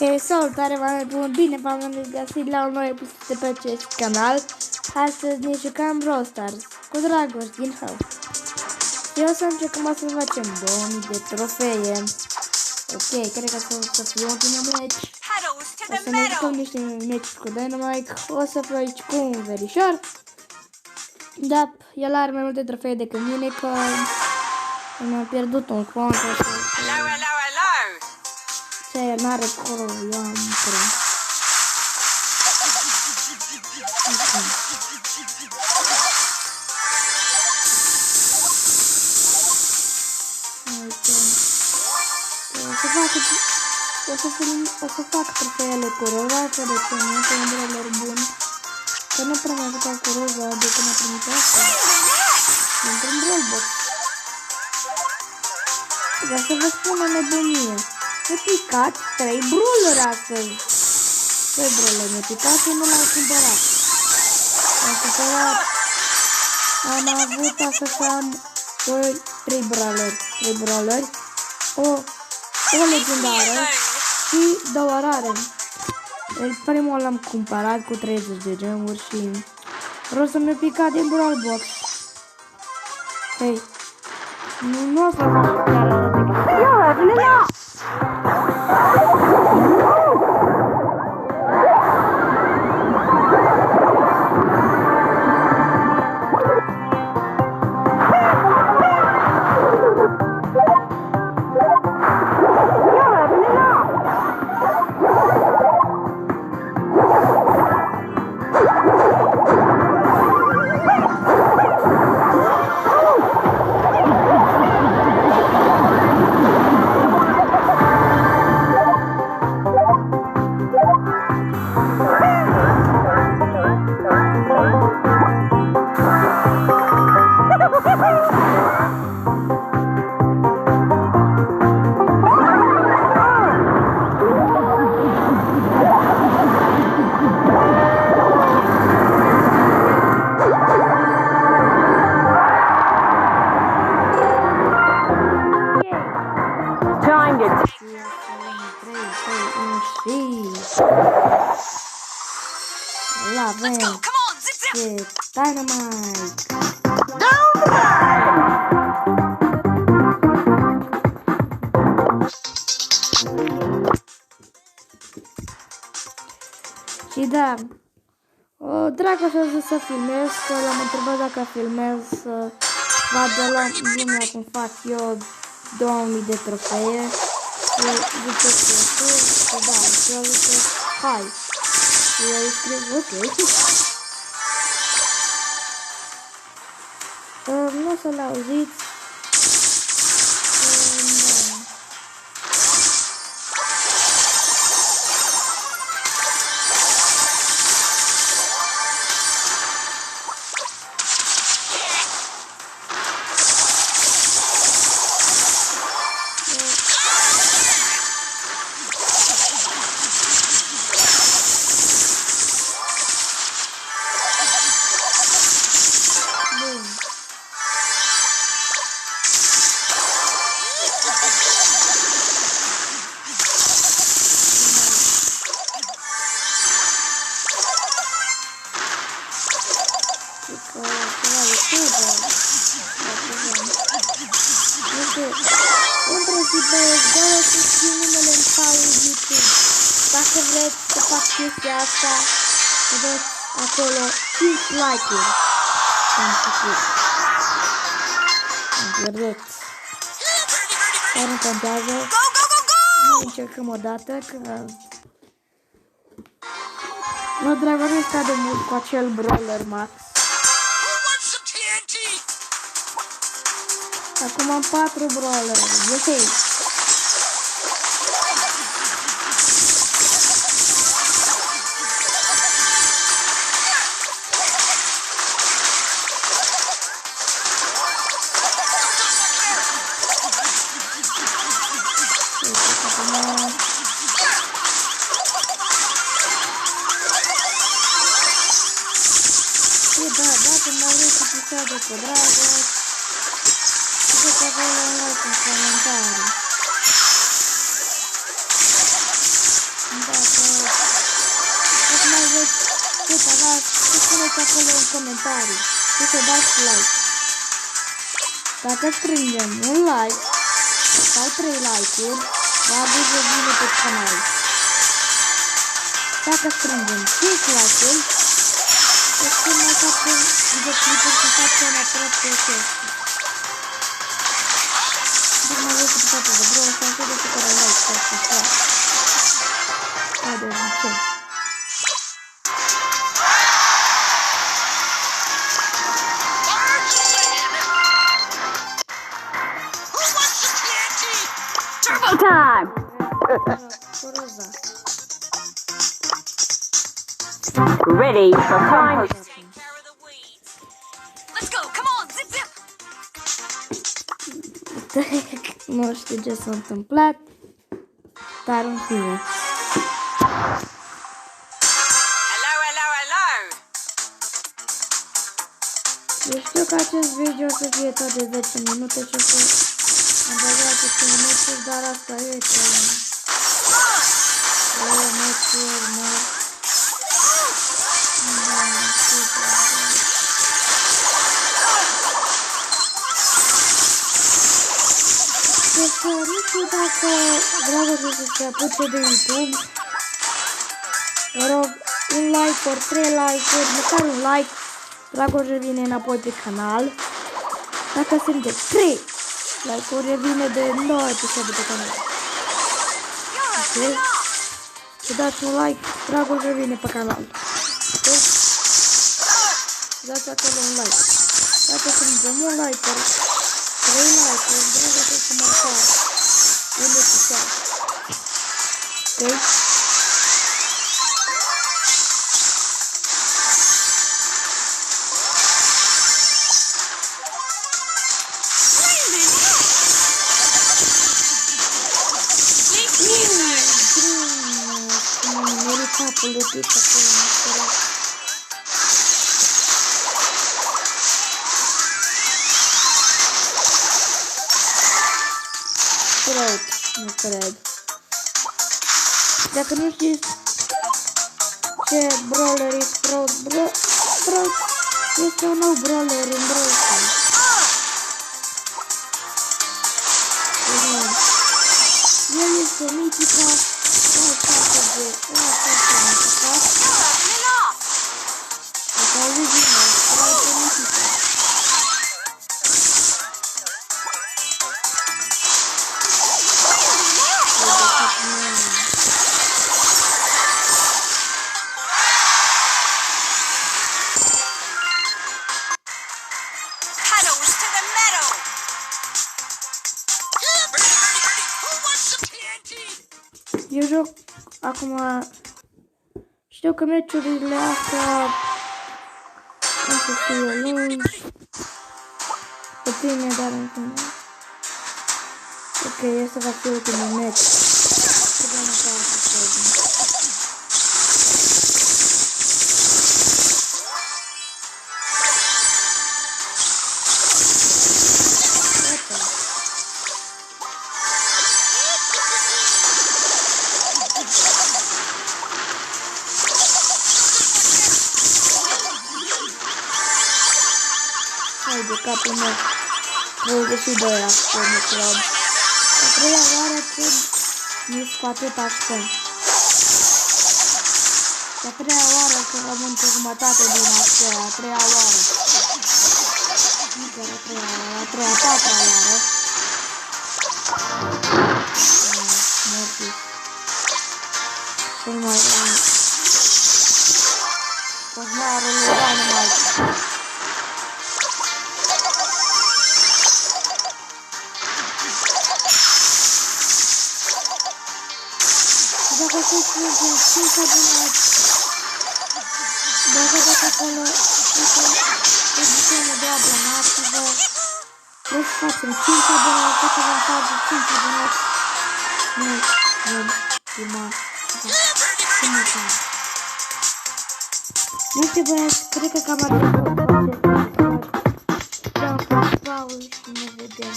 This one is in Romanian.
Salutare, oameni buni! Bine v-am găsit la un nou episod de pe acest canal. Astăzi ne jucăm Brawl Stars cu Dragoș din Hău. Eu să încercăm să facem 2000 de trofee. Ok, cred că să fie ultimul meci. O să ne jucăm niște meci cu Dynamite. O să fiu aici cu un verișor. Da, el are mai multe trofee decât mine, că mi-am pierdut un cont. Ce n-are coro, eu am coro. O să fac trofeele cu roza, că de ce nu, că e un brawler bun. Că nu prea m-am jucat cu roza de când a primit asta. Într-un brawlbox. Vreau să vă spun o nebunie. Mi-a picat 3 brawluri astăzi. 2 brawluri mi-a picat și nu l-am cumpărat. Am cumpărat. Am avut astăzi să am 3 brawluri. O legendară și 2 rare. Primul l-am cumpărat cu 30 de gemuri și roza mi-a picat din brawlbox. Hei. Nu o să fac chiar așa de greu. Let's go, come on, zip zip! Dynamite! Și da, Dragoș a zis să filmez, că l-am întrebat dacă filmez să vadă la lumea cum fac eu 2000 de trofee. Și zice că da, și eu zice hai. Și eu îi scriu ok. Nu o să-l auziți. Dacă vreți să fac chestia asta, vedeți acolo 5 like-uri. Vedeți. Dar nu contează. Noi încercăm o dată că nu Dragoș de mult cu acel brawler max. Acum am 4 brawlere. Yehey! Dacă mă vreți să episodul cu Dragoș, puteți acolo un like în comentarii. să spuneți acolo în comentarii și să dați like. Dacă strângem un like sau 3 like-uri, Dragoș revine pe canal. Dacă strângem 5 like-uri, o să mai facem videoclipuri să facem aproape pe chestii. Deci mai vreau să faceți de bro, să așa de supără like sau așa. Haide, ce? Turbo time! Ready for prime. Take care of the weeds. Let's go. Come on, zip zip. Nu știu ce s-a întâmplat, dar în fine. Hello, hello, hello. Eu știu că acest video o să fie tot de 10 minute și o să am băgat 10 minute, dar asta e că... meciuri, mă... Deci, nu știu dacă Dragoș să se apuce de YouTube. Vă rog, un like ori 3 like-uri, măcar un like. Dragoș revine înapoi pe canal. Dacă strânge 3 like-uri, revine de 9 episoade pe canal. Ok? Să dați un like, Dragoș revine pe canal. Ok? Dați acolo un like. Dacă strângem un like ori 3 like-uri, Dragoș o să marcare un episod. Ok? Capul de tip acolo, nu spera. Nu cred. Dacă nu știți ce brawler e Sprout, Sprout este un nou brawler în Brawl Stars. El este mitica. Eu joc acum, știu că meciurile astea o să fie lungi, puține, dar în fine. Ok, asta va fi ultimul meci. Hai de capul meu, 32 acum club. A treia oară când mi-s cu atâta spun. A treia oară când rămân pe jumătate din astea, a treia oară. Nu chiar a treia oară, a treia, a patra oară. Mortis. Cel mai rău. Coșmarul lui Dynamite. Dacă se strângem 5 abonați, dacă acolo pe butonul de abonați, vreau să facem 5 abonați, dacă vom face 5 abonați, nu vom filma, nu știu băieți, cred că cam atât vom face, dăm pauză și ne vedem.